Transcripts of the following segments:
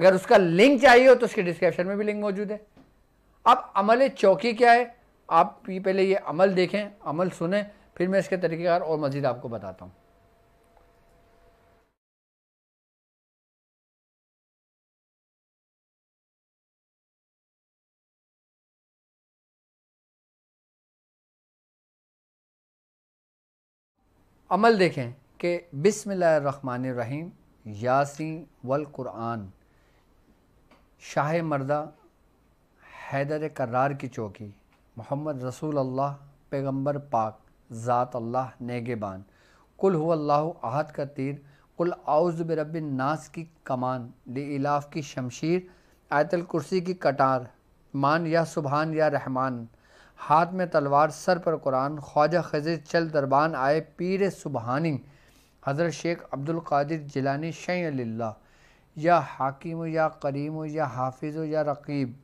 अगर उसका लिंक चाहिए हो तो उसके डिस्क्रिप्शन में भी लिंक मौजूद है। अब अमल चौकी क्या है, आप पहले ये अमल देखें, अमल सुने, फिर मैं इसके तरीक़ेकार और मज़ीद आपको बताता हूँ। अमल देखें कि बिस्मिल्लाहिर्रहमानिर्रहीम, यासीन वल कुरआन, शाह मर्दा हैदर कर्रार की चौकी, मोहम्मद रसूल अल्लाह पैगम्बर पाक, ज़ात अल्लाह नेगेबान, कुल हुवल्लाहु अहद का तीर, कुल आउज़ु बिरब्बिन नास की कमान, लिइलाफ़ की शमशीर, आयतल कुर्सी की कटार, मान या सुबहान या रहमान, हाथ में तलवार सर पर कुरान, ख्वाजा खज़ीर चल दरबान आए पीर सुबहानी, हज़रत शेख अब्दुल कादिर जिलानी शै लिल्लाह, या हाकिम या करीम या हाफिज़ या रकीब,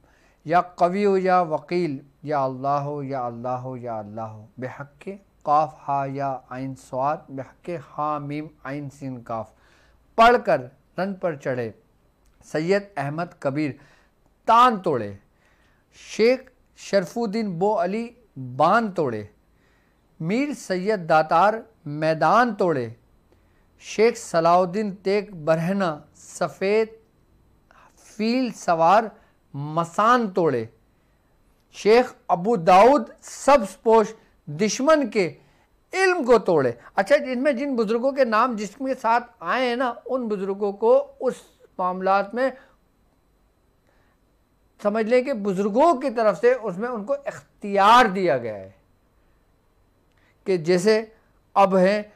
या कवी या वकील, या अल्लाह या अल्लाह या अल्लाह, बेहक़ काफ हा या आइन स्वाद, बेहक़ हा मीम आइन सीन काफ, पढ़ कर रन पर चढ़े सैयद अहमद कबीर तान तोड़े, शेख शरफुद्दीन बो अली बान तोड़े, मीर सैयद दातार मैदान तोड़े, शेख सलाउद्दीन तेग बरहना सफ़ेद फील सवार मसान तोड़े, शेख अबू दाऊद सब्ज़पोश दुश्मन के इल्म को तोड़े। अच्छा, इनमें जिन बुज़ुर्गों के नाम जिसके साथ आए हैं ना, उन बुज़ुर्गों को उस मामलात में समझ लें कि बुज़ुर्गों की तरफ से उसमें उनको इख्तियार दिया गया है कि जैसे अब हैं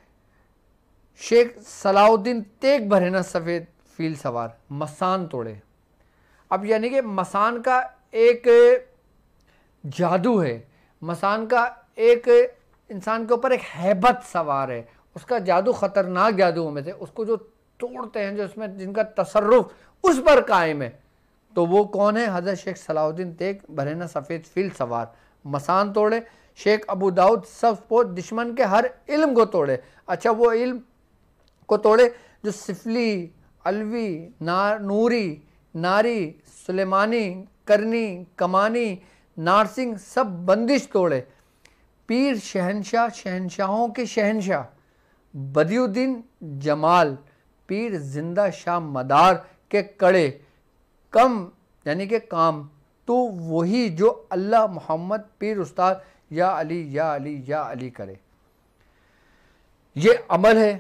शेख सलाउद्दीन तेग बरहना सफ़ेद फील सवार मसान तोड़े। अब यानी कि मसान का एक जादू है, मसान का एक इंसान के ऊपर एक हैबत सवार है, उसका जादू ख़तरनाक जादुओं में से, उसको जो तोड़ते हैं, जो उसमें जिनका तसर्रुफ उस पर कायम है, तो वो कौन है? हज़रत शेख सलाउद्दीन तेग बरहना सफ़ेद फील सवार मसान तोड़े, शेख अबू दाऊद सब्ज़पोश दुश्मन के हर इल्म को तोड़े। अच्छा, वो इल्म को तोड़े जो सिफली, अलवी, नूरी, नारी, सुलेमानी, करनी, कमानी, नारसिंग सब बंदिश तोड़े। पीर शहनशाह, शहनशाहों के शहनशाह बदियुद्दीन जमाल, पीर जिंदा शाह मदार के कड़े कम यानी कि काम, तो वही जो अल्लाह मोहम्मद पीर उस्ताद या अली या अली या अली करे। ये अमल है।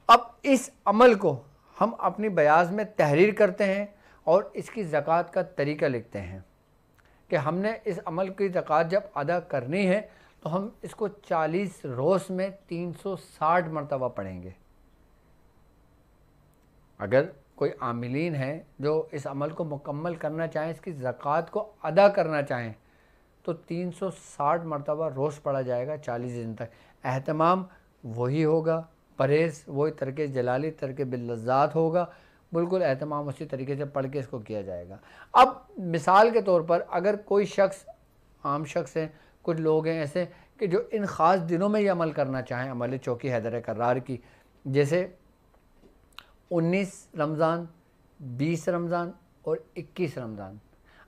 अब इस अमल को हम अपनी बयाज में तहरीर करते हैं और इसकी ज़कात का तरीका लिखते हैं कि हमने इस अमल की ज़कात जब अदा करनी है तो हम इसको 40 रोज़ में 360 मरतबा पढ़ेंगे। अगर कोई आमिलीन है जो इस अमल को मुकम्मल करना चाहें, इसकी ज़कात को अदा करना चाहें, तो 360 मरतबा रोज़ पढ़ा जाएगा 40 दिन तक। एहतमाम वही होगा, परहेज़ वही तरके जलाली तरके बिल्लज़ात होगा, बिल्कुल एहतमाम उसी तरीके से पढ़ के इसको किया जाएगा। अब मिसाल के तौर पर अगर कोई शख्स, आम शख्स हैं, कुछ लोग हैं ऐसे कि जो इन ख़ास दिनों में ये अमल करना चाहें, अमल चौकी हैदर कर्रार की, जैसे 19 रमज़ान, 20 रमज़ान और 21 रमज़ान।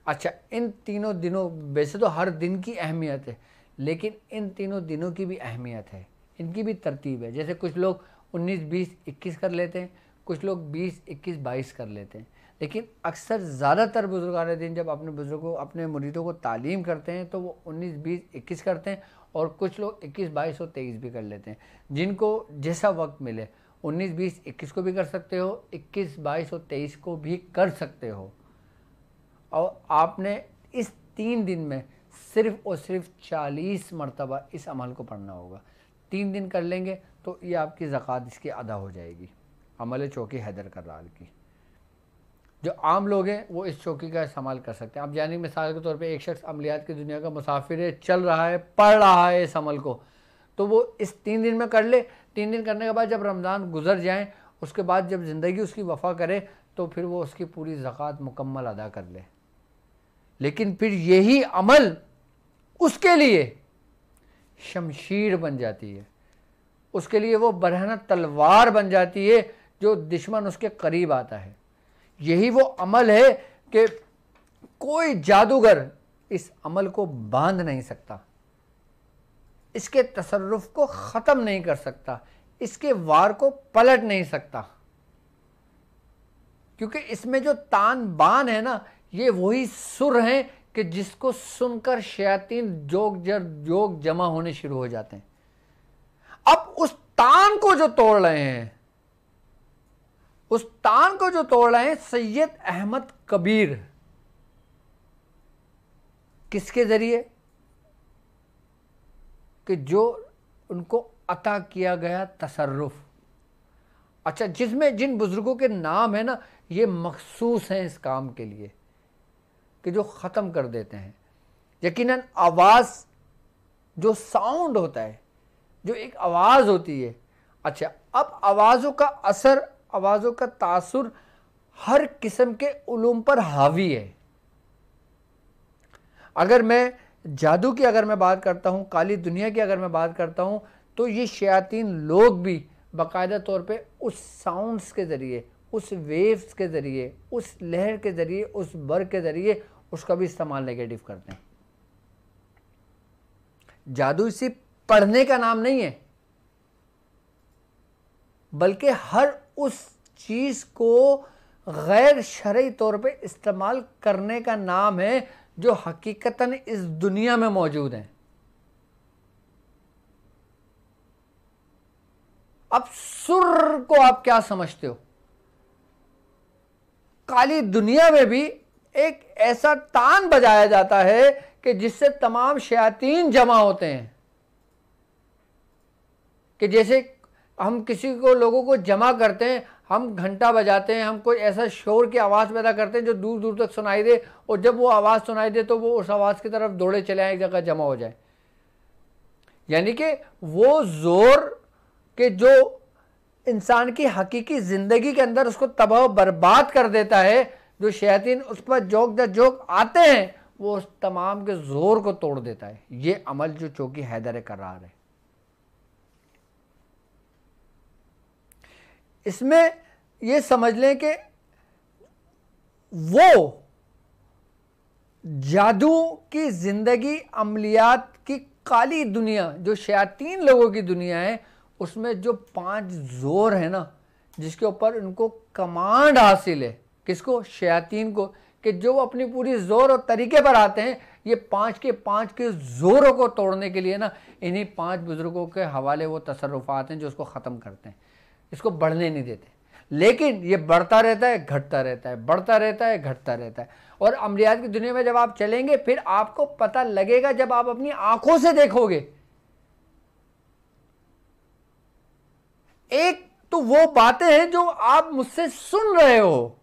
अच्छा, इन तीनों दिनों, वैसे तो हर दिन की अहमियत है, लेकिन इन तीनों दिनों की भी अहमियत है, इनकी भी तरतीब है। जैसे कुछ लोग 19, 20, 21 कर लेते हैं, कुछ लोग 20, 21, 22 कर लेते हैं, लेकिन अक्सर ज़्यादातर बुजुर्गान दिन जब अपने बुजुर्गों, अपने मुरीदों को तालीम करते हैं तो वो 19, 20, 21 करते हैं, और कुछ लोग 21, 22 और 23 भी कर लेते हैं। जिनको जैसा वक्त मिले 19, 20, 21 को भी कर सकते हो, 21, 22 और 23 को भी कर सकते हो। और आपने इस 3 दिन में सिर्फ़ और सिर्फ 40 मरतबा इस अमल को पढ़ना होगा। 3 दिन कर लेंगे तो ये आपकी ज़कात इसकी अदा हो जाएगी। अमल चौकी हैदर कर्रार की, जो आम लोग हैं वो इस चौकी का इस्तेमाल कर सकते हैं। अब यानी मिसाल के तौर पे एक शख्स अमलियात की दुनिया का मुसाफिर है, चल रहा है, पढ़ रहा है इस अमल को, तो वो इस 3 दिन में कर ले। 3 दिन करने के बाद जब रमज़ान गुजर जाए, उसके बाद जब ज़िंदगी उसकी वफ़ा करे, तो फिर वो उसकी पूरी ज़कात मुकम्मल अदा कर ले। लेकिन फिर यही अमल उसके लिए शमशीर बन जाती है, उसके लिए वो बरहना तलवार बन जाती है जो दुश्मन उसके करीब आता है। यही वो अमल है कि कोई जादूगर इस अमल को बांध नहीं सकता, इसके तसर्रुफ को ख़त्म नहीं कर सकता, इसके वार को पलट नहीं सकता, क्योंकि इसमें जो तान बान है ना, ये वही सुर हैं कि जिसको सुनकर शयातीन जोग जमा होने शुरू हो जाते हैं। अब उस तान को जो तोड़ रहे हैं, उस तान को जो तोड़ रहे हैं सैयद अहमद कबीर, किसके जरिए? कि जो उनको अता किया गया तसर्रुफ। अच्छा, जिसमें जिन बुजुर्गों के नाम है ना, ये मखसूस हैं इस काम के लिए कि जो ख़त्म कर देते हैं। यकीनन आवाज़, जो साउंड होता है, जो एक आवाज़ होती है। अच्छा, अब आवाज़ों का असर, आवाज़ों का तासुर हर किस्म के उलूम पर हावी है। अगर मैं जादू की अगर मैं बात करता हूँ, काली दुनिया की अगर मैं बात करता हूँ, तो ये शयातीन लोग भी बाकायदा तौर पे उस साउंड्स के ज़रिए, उस वेव्स के ज़रिए, उस लहर के ज़रिए, उस बर्ग के ज़रिए उसका भी इस्तेमाल नेगेटिव करते हैं। जादू सिर्फ पढ़ने का नाम नहीं है, बल्कि हर उस चीज़ को गैर शरई तौर पे इस्तेमाल करने का नाम है जो हकीकतन इस दुनिया में मौजूद है। अब सुर को आप क्या समझते हो? काली दुनिया में भी एक ऐसा तान बजाया जाता है कि जिससे तमाम शयातीन जमा होते हैं। कि जैसे हम किसी को, लोगों को जमा करते हैं, हम घंटा बजाते हैं, हम कोई ऐसा शोर की आवाज़ पैदा करते हैं जो दूर दूर तक सुनाई दे, और जब वो आवाज़ सुनाई दे तो वो उस आवाज़ की तरफ दौड़े चले आए, एक जगह जमा हो जाए। यानी कि वो ज़ोर के जो इंसान की हकीकी ज़िंदगी के अंदर उसको तबाह बर्बाद कर देता है, जो शयातीन उस पर जोक दर जोक आते हैं, वो उस तमाम के ज़ोर को तोड़ देता है। ये अमल जो चौकी हैदर करार है, इसमें ये समझ लें कि वो जादू की ज़िंदगी, अमलियात की काली दुनिया, जो शयातीन लोगों की दुनिया है, उसमें जो 5 ज़ोर है ना, जिसके ऊपर उनको कमांड हासिल है, किसको? शयातीन को, कि जो अपनी पूरी ज़ोर और तरीके पर आते हैं। ये 5 के ज़ोरों को तोड़ने के लिए ना, इन्हीं 5 बुजुर्गों के हवाले वो तसर्रुफात हैं जो उसको ख़त्म करते हैं, इसको बढ़ने नहीं देते। लेकिन ये बढ़ता रहता है, घटता रहता है, बढ़ता रहता है, घटता रहता है। और अमलियात की दुनिया में जब आप चलेंगे, फिर आपको पता लगेगा, जब आप अपनी आंखों से देखोगे। एक तो वो बातें हैं जो आप मुझसे सुन रहे हो,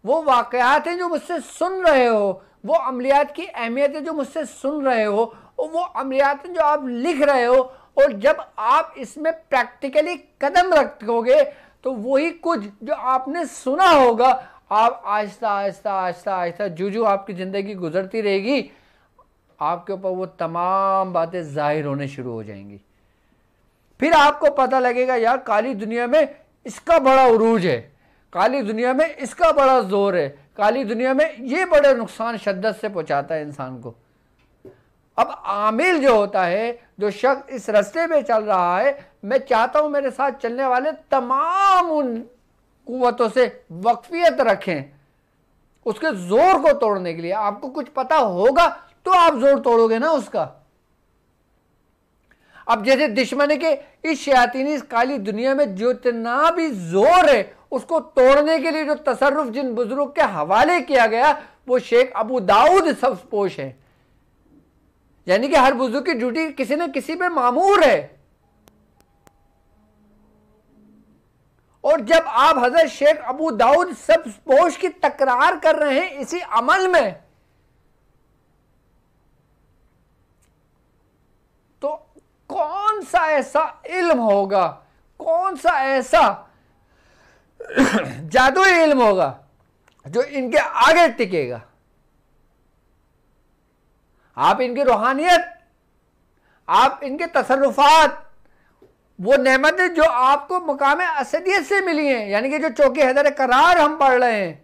वो वाकयात हैं जो मुझसे सुन रहे हो, वो अमलियात की अहमियत है जो मुझसे सुन रहे हो, और वो अमलियात हैं जो आप लिख रहे हो। और जब आप इसमें प्रैक्टिकली कदम रखोगे तो वही कुछ जो आपने सुना होगा, आप आहिस्ता आहिस्ता आहिस्ता आहिस्ता जूझू आपकी ज़िंदगी गुजरती रहेगी, आपके ऊपर वो तमाम बातें जाहिर होने शुरू हो जाएंगी। फिर आपको पता लगेगा, यार काली दुनिया में इसका बड़ा उरूज है, काली दुनिया में इसका बड़ा जोर है, काली दुनिया में ये बड़े नुकसान शिद्दत से पहुंचाता है इंसान को। अब आमिल जो होता है, जो शख्स इस रास्ते पे चल रहा है, मैं चाहता हूं मेरे साथ चलने वाले तमाम उन कुव्वतों से वक्फियत रखें, उसके जोर को तोड़ने के लिए। आपको कुछ पता होगा तो आप जोर तोड़ोगे ना उसका। अब जैसे दुश्मन के इस शयातीनी इस काली दुनिया में जो इतना भी जोर है, उसको तोड़ने के लिए जो तसर्रुफ जिन बुजुर्ग के हवाले किया गया, वो शेख अबू दाऊद सबपोश है। यानी कि हर बुजुर्ग की ड्यूटी किसी न किसी पे मामूर है। और जब आप हजरत शेख अबू दाऊद सबपोश की तकरार कर रहे हैं इसी अमल में, तो कौन सा ऐसा इल्म होगा, कौन सा ऐसा जादुई इल्म होगा जो इनके आगे टिकेगा? आप इनकी रूहानियत, आप इनके तसर्रुफात, वो नेमतें जो आपको मकाम असदियत से मिली हैं, यानी कि जो चौके हैदर करार हम पढ़ रहे हैं,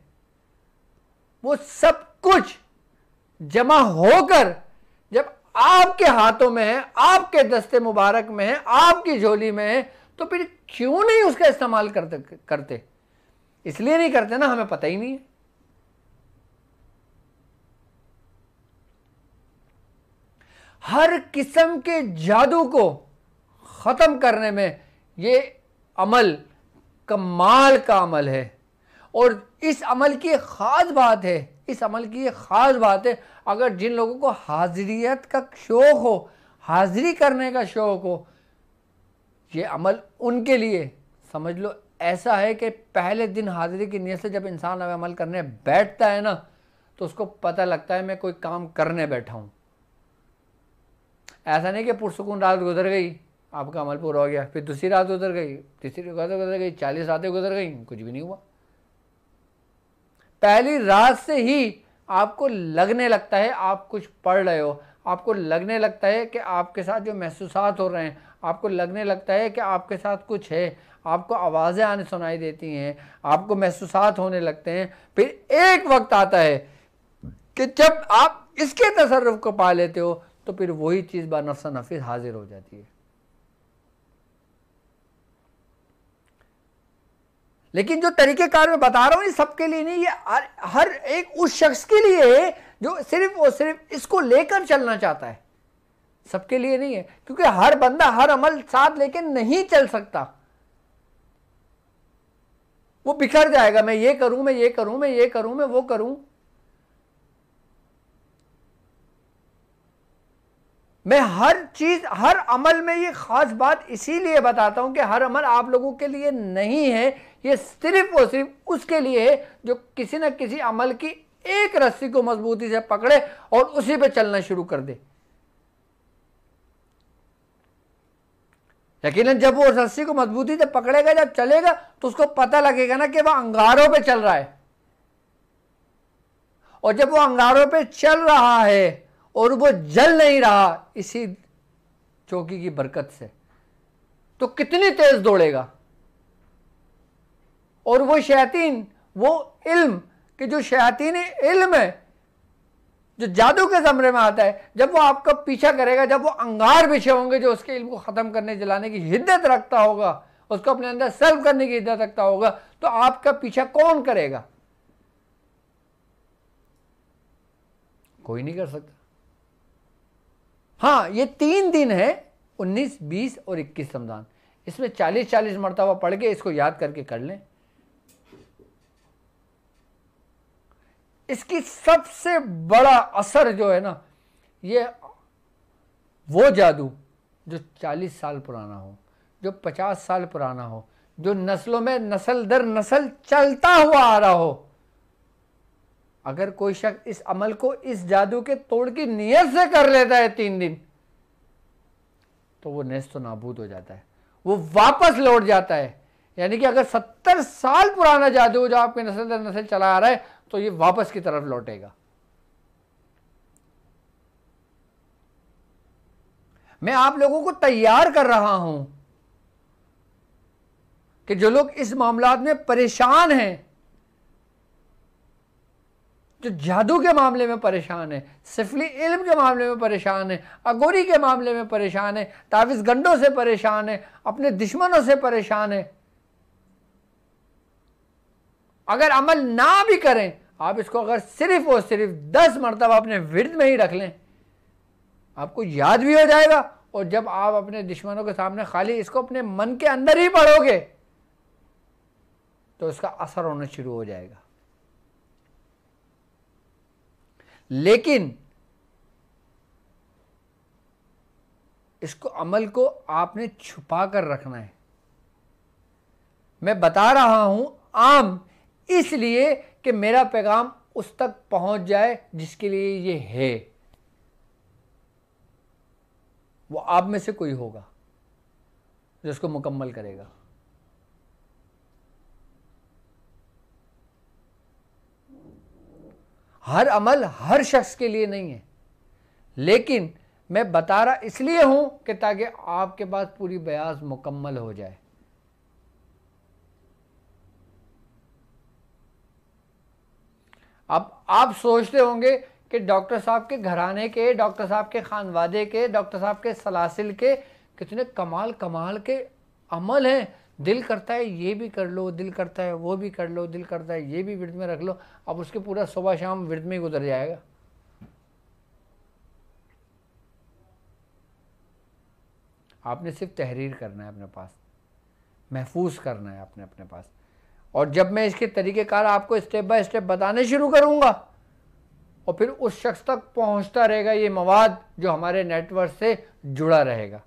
वो सब कुछ जमा होकर जब आपके हाथों में है, आपके दस्ते मुबारक में है, आपकी झोली में है, तो फिर क्यों नहीं उसका इस्तेमाल करते? इसलिए नहीं करते ना, हमें पता ही नहीं है। हर किस्म के जादू को खत्म करने में ये अमल कमाल का अमल है। और इस अमल की एक खास बात है, इस अमल की एक खास बात है, अगर जिन लोगों को हाजिरियत का शौक हो, हाजिरी करने का शौक हो, ये अमल उनके लिए समझ लो ऐसा है कि पहले दिन हाजिरी की नीयत से जब इंसान अमल करने बैठता है ना, तो उसको पता लगता है मैं कोई काम करने बैठा हूँ। ऐसा नहीं कि पुरसुकून रात गुजर गई, आपका अमल पूरा हो गया, फिर दूसरी रात गुजर गई, तीसरी रात गुजर गई, 40 रातें गुजर गई, कुछ भी नहीं हुआ। पहली रात से ही आपको लगने लगता है आप कुछ पढ़ रहे हो, आपको लगने लगता है कि आपके साथ जो महसूसात हो रहे हैं, आपको लगने लगता है कि आपके साथ कुछ है, आपको आवाज़ें आने सुनाई देती हैं, आपको महसूसात होने लगते हैं। फिर एक वक्त आता है कि जब आप इसके तसर्रुफ को पा लेते हो, तो फिर वही चीज़ बनफ्स नफिस हाजिर हो जाती है। लेकिन जो तरीक़ेकार मैं बता रहा हूँ ये सबके लिए नहीं, ये हर एक उस शख्स के लिए है जो सिर्फ और सिर्फ इसको लेकर चलना चाहता है, सबके लिए नहीं है। क्योंकि हर बंदा हर अमल साथ लेकर नहीं चल सकता, वो बिखर जाएगा, मैं ये करूं, मैं ये करूं, मैं ये करूं, मैं वो करूं। मैं हर चीज हर अमल में ये खास बात इसीलिए बताता हूं कि हर अमल आप लोगों के लिए नहीं है, ये सिर्फ और सिर्फ उसके लिए है जो किसी न किसी अमल की एक रस्सी को मजबूती से पकड़े और उसी पे चलना शुरू कर दे। यकीनन जब वो रस्सी को मजबूती से पकड़ेगा, जब चलेगा, तो उसको पता लगेगा ना कि वह अंगारों पे चल रहा है। और जब वो अंगारों पे चल रहा है और वो जल नहीं रहा इसी चौकी की बरकत से, तो कितनी तेज दौड़ेगा। और वो शैतान, वो इल्म कि जो शैतान इल्म है, जो जादू के ज़मरे में आता है, जब वो आपका पीछा करेगा, जब वो अंगार बिछे होंगे जो उसके इल्म को ख़त्म करने जलाने की हिद्दत रखता होगा, उसको अपने अंदर सल्व करने की हिद्दत रखता होगा, तो आपका पीछा कौन करेगा? कोई नहीं कर सकता। हाँ, ये 3 दिन है, 19, 20 और 21 रमज़ान। इसमें 40-40 मरतबा पढ़ के इसको याद करके कर लें। इसकी सबसे बड़ा असर जो है ना, ये वो जादू जो 40 साल पुराना हो, जो 50 साल पुराना हो, जो नस्लों में नस्ल दर नस्ल चलता हुआ आ रहा हो, अगर कोई शख्स इस अमल को इस जादू के तोड़ की नियत से कर लेता है 3 दिन, तो वो नेस्त तो नाबूद हो जाता है, वो वापस लौट जाता है। यानी कि अगर 70 साल पुराना जादू जो आपके नस्ल दर नस्ल चला आ रहा है, तो ये वापस की तरफ लौटेगा। मैं आप लोगों को तैयार कर रहा हूं कि जो लोग इस मामलात में परेशान हैं, जो जादू के मामले में परेशान है, सिफली इल्म के मामले में परेशान है, अगोरी के मामले में परेशान है, तावीज़ गंडों से परेशान है, अपने दुश्मनों से परेशान है, अगर अमल ना भी करें, आप इसको अगर सिर्फ और सिर्फ 10 मरतबा अपने विर्द में ही रख लें, आपको याद भी हो जाएगा। और जब आप अपने दुश्मनों के सामने खाली इसको अपने मन के अंदर ही पढ़ोगे, तो इसका असर होना शुरू हो जाएगा। लेकिन इसको अमल को आपने छुपा कर रखना है। मैं बता रहा हूं आम इसलिए कि मेरा पैगाम उस तक पहुंच जाए जिसके लिए ये है। वो आप में से कोई होगा जो इसको मुकम्मल करेगा। हर अमल हर शख्स के लिए नहीं है, लेकिन मैं बता रहा इसलिए हूं कि ताकि आपके पास पूरी बयास मुकम्मल हो जाए। अब आप सोचते होंगे कि डॉक्टर साहब के घराने के, डॉक्टर साहब के खानवादे के, डॉक्टर साहब के सलासिल के कितने कमाल कमाल के अमल हैं। दिल करता है ये भी कर लो, दिल करता है वो भी कर लो, दिल करता है ये भी विर्द में रख लो। अब उसके पूरा सुबह शाम विर्द में गुजर जाएगा। आपने सिर्फ तहरीर करना है अपने पास, महफूज करना है आपने अपने पास। और जब मैं इसके तरीक़ेकार आपको स्टेप बाय स्टेप बताने शुरू करूँगा और फिर उस शख्स तक पहुँचता रहेगा ये मवाद जो हमारे नेटवर्क से जुड़ा रहेगा,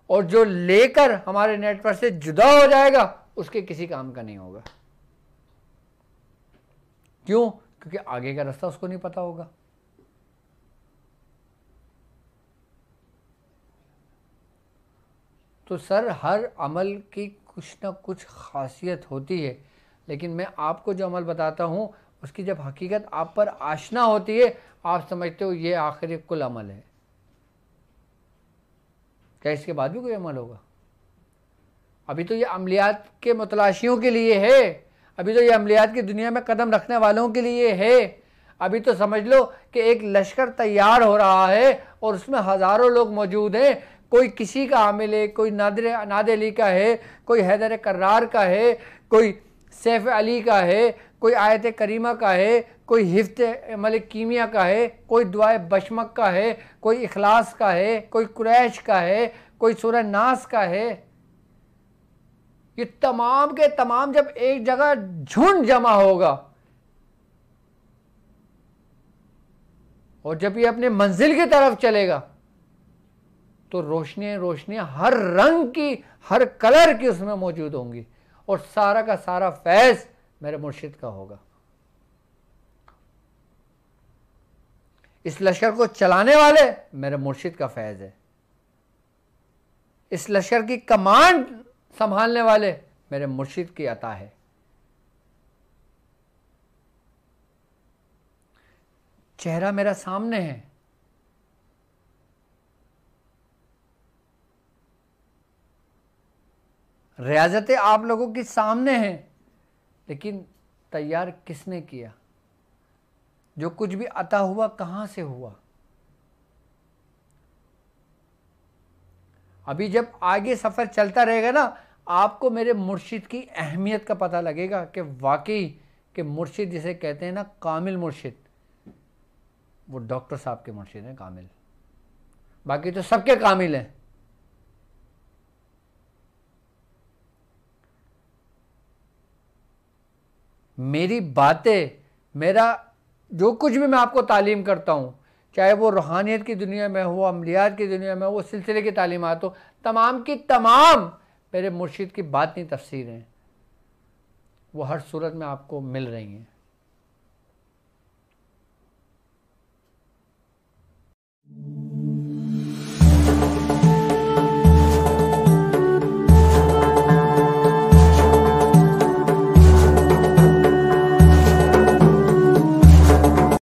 और जो लेकर हमारे नेटवर्क से जुदा हो जाएगा उसके किसी काम का नहीं होगा। क्यों? क्योंकि आगे का रास्ता उसको नहीं पता होगा। तो सर, हर अमल की कुछ ना कुछ खासियत होती है, लेकिन मैं आपको जो अमल बताता हूँ उसकी जब हकीकत आप पर आशना होती है, आप समझते हो ये आखिरी कुल अमल है। क्या इसके बाद भी कोई अमल होगा? अभी तो ये अमलियात के मुतलाशियों के लिए है, अभी तो ये अमलियात की दुनिया में कदम रखने वालों के लिए है। अभी तो समझ लो कि एक लश्कर तैयार हो रहा है और उसमें हज़ारों लोग मौजूद हैं। कोई किसी का आमिल है, कोई नाद अली का है, कोई हैदर कर्रार का है, कोई सैफ अली का है, कोई आयत करीमा का है, कोई हिफ्त अमल कीमिया का है, कोई दुआए बशमक का है, कोई इखलास का है, कोई कुरैश का है, कोई सूरह नास का है। ये तमाम के तमाम जब एक जगह झुंड जमा होगा और जब ये अपने मंजिल की तरफ चलेगा तो रोशनियां रोशनियां हर रंग की, हर कलर की उसमें मौजूद होंगी, और सारा का सारा फैज़ मेरे मुर्शिद का होगा। इस लश्कर को चलाने वाले मेरे मुर्शिद का फैज़ है। इस लश्कर की कमांड संभालने वाले मेरे मुर्शिद की अता है। चेहरा मेरा सामने है, रियाजतें आप लोगों के सामने हैं, लेकिन तैयार किसने किया? जो कुछ भी अता हुआ कहाँ से हुआ? अभी जब आगे सफ़र चलता रहेगा ना, आपको मेरे मुर्शिद की अहमियत का पता लगेगा कि वाकई कि मुर्शिद जिसे कहते हैं ना कामिल मुर्शिद, वो डॉक्टर साहब के मुर्शिद हैं कामिल। बाकी तो सबके कामिल हैं। मेरी बातें, मेरा जो कुछ भी मैं आपको तालीम करता हूँ, चाहे वो रूहानियत की दुनिया में हो, अमलियात की दुनिया में हो, वो सिलसिले की तालीमात हो, तमाम की तमाम मेरे मुर्शिद की बातनी तफसीर हैं। वो हर सूरत में आपको मिल रही हैं।